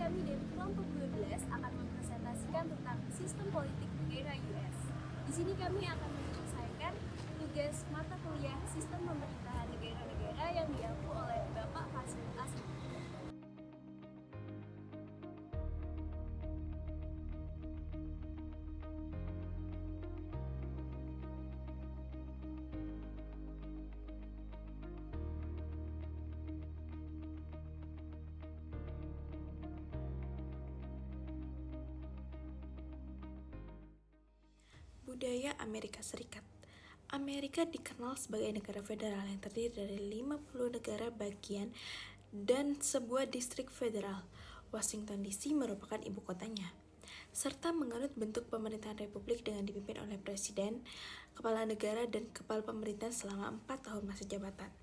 kami dari kelompok 12 akan mempresentasikan tentang sistem politik negara US. Di sini kami akan menyelesaikan tugas mata kuliah sistem pemerintahan negara-negara yang diampu oleh Bapak Fasil Asli. Budaya Amerika Serikat. Amerika dikenal sebagai negara federal yang terdiri dari 50 negara bagian dan sebuah distrik federal. Washington DC merupakan ibu kotanya, serta menganut bentuk pemerintahan republik dengan dipimpin oleh presiden, kepala negara, dan kepala pemerintahan selama 4 tahun masa jabatan.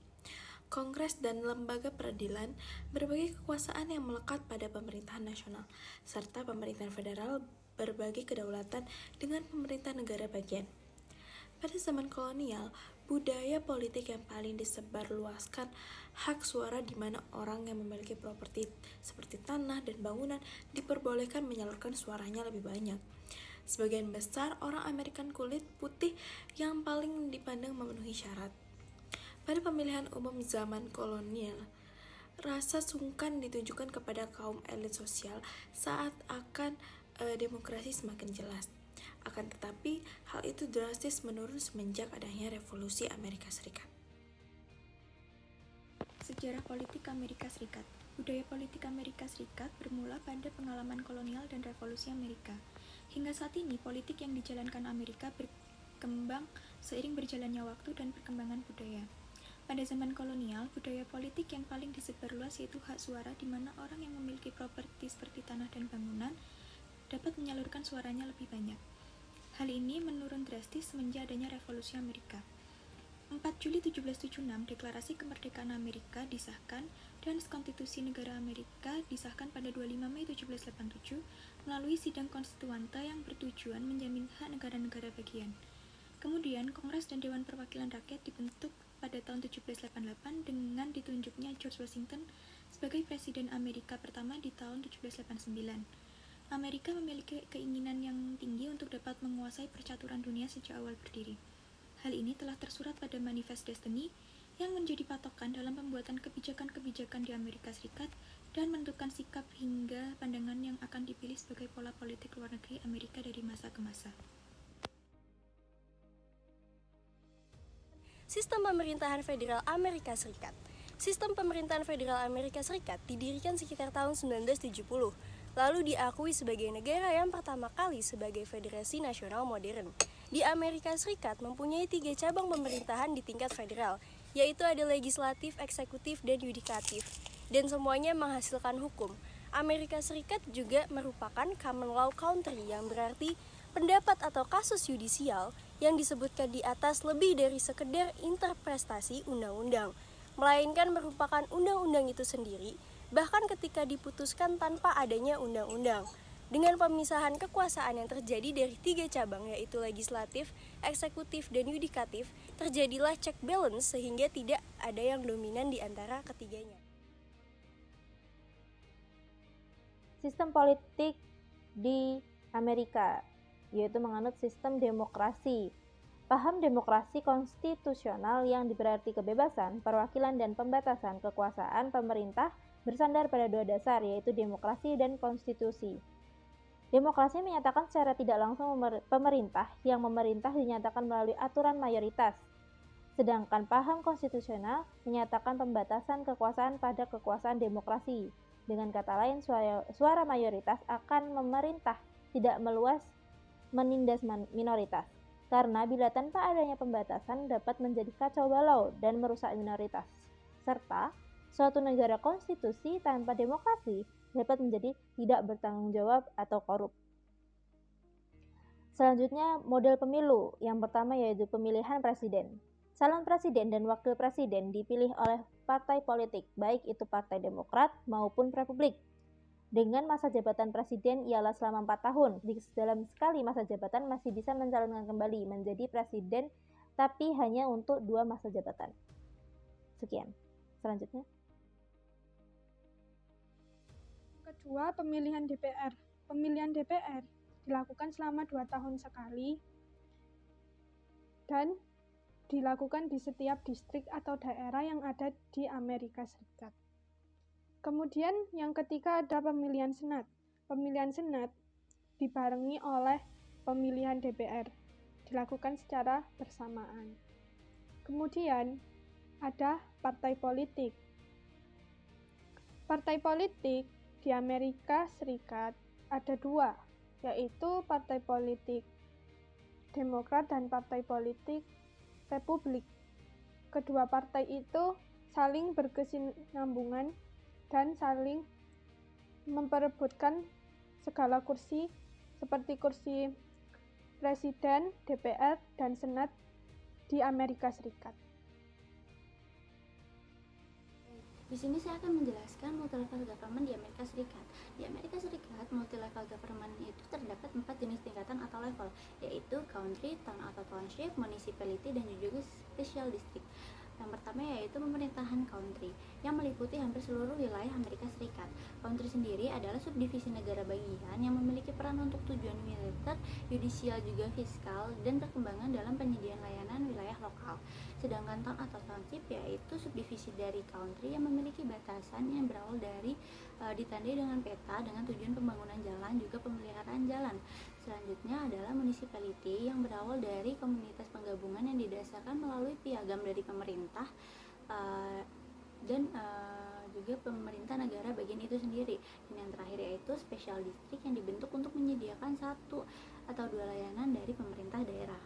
Kongres dan lembaga peradilan berbagi kekuasaan yang melekat pada pemerintahan nasional, serta pemerintahan federal berbagi kedaulatan dengan pemerintah negara bagian. Pada zaman kolonial, budaya politik yang paling disebarluaskan hak suara di mana orang yang memiliki properti seperti tanah dan bangunan diperbolehkan menyalurkan suaranya lebih banyak. Sebagian besar orang Amerikan kulit putih yang paling dipandang memenuhi syarat. Pada pemilihan umum zaman kolonial, rasa sungkan ditunjukkan kepada kaum elit sosial saat akan demokrasi semakin jelas. Akan tetapi, hal itu drastis menurun semenjak adanya revolusi Amerika Serikat. Sejarah politik Amerika Serikat. Budaya politik Amerika Serikat bermula pada pengalaman kolonial dan revolusi Amerika. Hingga saat ini, politik yang dijalankan Amerika berkembang seiring berjalannya waktu dan perkembangan budaya. Pada zaman kolonial, budaya politik yang paling disebarluas yaitu hak suara, di mana orang yang memiliki properti seperti tanah dan bangunan dapat menyalurkan suaranya lebih banyak. Hal ini menurun drastis semenjak adanya revolusi Amerika. 4 Juli 1776, Deklarasi Kemerdekaan Amerika disahkan dan Konstitusi Negara Amerika disahkan pada 25 Mei 1787 melalui sidang konstituante yang bertujuan menjamin hak negara-negara bagian. Kemudian, Kongres dan Dewan Perwakilan Rakyat dibentuk pada tahun 1788 dengan ditunjuknya George Washington sebagai Presiden Amerika pertama di tahun 1789. Amerika memiliki keinginan yang tinggi untuk dapat menguasai percaturan dunia sejak awal berdiri. Hal ini telah tersurat pada Manifest Destiny yang menjadi patokan dalam pembuatan kebijakan-kebijakan di Amerika Serikat dan menentukan sikap hingga pandangan yang akan dipilih sebagai pola politik luar negeri Amerika dari masa ke masa. Sistem pemerintahan federal Amerika Serikat. Sistem pemerintahan federal Amerika Serikat didirikan sekitar tahun 1970, lalu diakui sebagai negara yang pertama kali sebagai federasi nasional modern. Di Amerika Serikat mempunyai 3 cabang pemerintahan di tingkat federal, yaitu ada legislatif, eksekutif, dan yudikatif, dan semuanya menghasilkan hukum. Amerika Serikat juga merupakan common law country, yang berarti pendapat atau kasus yudisial yang disebutkan di atas lebih dari sekedar interpretasi undang-undang, melainkan merupakan undang-undang itu sendiri, bahkan ketika diputuskan tanpa adanya undang-undang. Dengan pemisahan kekuasaan yang terjadi dari 3 cabang, yaitu legislatif, eksekutif, dan yudikatif, terjadilah check balance sehingga tidak ada yang dominan di antara ketiganya. Sistem politik di Amerika, yaitu menganut sistem demokrasi. Paham demokrasi konstitusional yang berarti kebebasan, perwakilan, dan pembatasan kekuasaan pemerintah bersandar pada 2 dasar, yaitu demokrasi dan konstitusi. Demokrasi menyatakan secara tidak langsung pemerintah yang memerintah dinyatakan melalui aturan mayoritas. Sedangkan paham konstitusional menyatakan pembatasan kekuasaan pada kekuasaan demokrasi. Dengan kata lain, suara mayoritas akan memerintah tidak meluas menindas minoritas. Karena bila tanpa adanya pembatasan dapat menjadi kacau balau dan merusak minoritas. Serta suatu negara konstitusi tanpa demokrasi dapat menjadi tidak bertanggung jawab atau korup. Selanjutnya, model pemilu. Yang pertama yaitu pemilihan presiden. Calon presiden dan wakil presiden dipilih oleh partai politik, baik itu partai Demokrat maupun Republik. Dengan masa jabatan presiden ialah selama 4 tahun. Di dalam sekali masa jabatan masih bisa mencalonkan kembali menjadi presiden, tapi hanya untuk 2 masa jabatan. Sekian. Selanjutnya. Kedua, pemilihan DPR. Pemilihan DPR dilakukan selama 2 tahun sekali dan dilakukan di setiap distrik atau daerah yang ada di Amerika Serikat. Kemudian yang ketiga ada pemilihan Senat. Pemilihan Senat dibarengi oleh pemilihan DPR, dilakukan secara bersamaan. Kemudian ada partai politik. Partai politik di Amerika Serikat ada 2, yaitu partai politik Demokrat dan partai politik Republik. Kedua partai itu saling berkesinambungan dan saling memperebutkan segala kursi seperti kursi presiden, DPR, dan Senat di Amerika Serikat. Di sini saya akan menjelaskan multi-level government di Amerika Serikat. Di Amerika Serikat, multi-level government itu terdapat 4 jenis tingkatan atau level, yaitu county, town atau township, municipality, dan juga special district. Yang pertama yaitu pemerintahan country, yang meliputi hampir seluruh wilayah Amerika Serikat. Country sendiri adalah subdivisi negara bagian yang memiliki peran untuk tujuan militer, yudisial, juga fiskal, dan perkembangan dalam penyediaan layanan wilayah lokal. Sedangkan town atau township yaitu subdivisi dari country yang memiliki batasan yang berawal dari ditandai dengan peta dengan tujuan pembangunan jalan juga pemeliharaan jalan. Selanjutnya adalah municipality yang berawal dari komunitas penggabungan yang didasarkan melalui piagam dari pemerintah dan juga pemerintah negara bagian itu sendiri. Dan yang terakhir yaitu special district yang dibentuk untuk menyediakan 1 atau 2 layanan dari pemerintah daerah.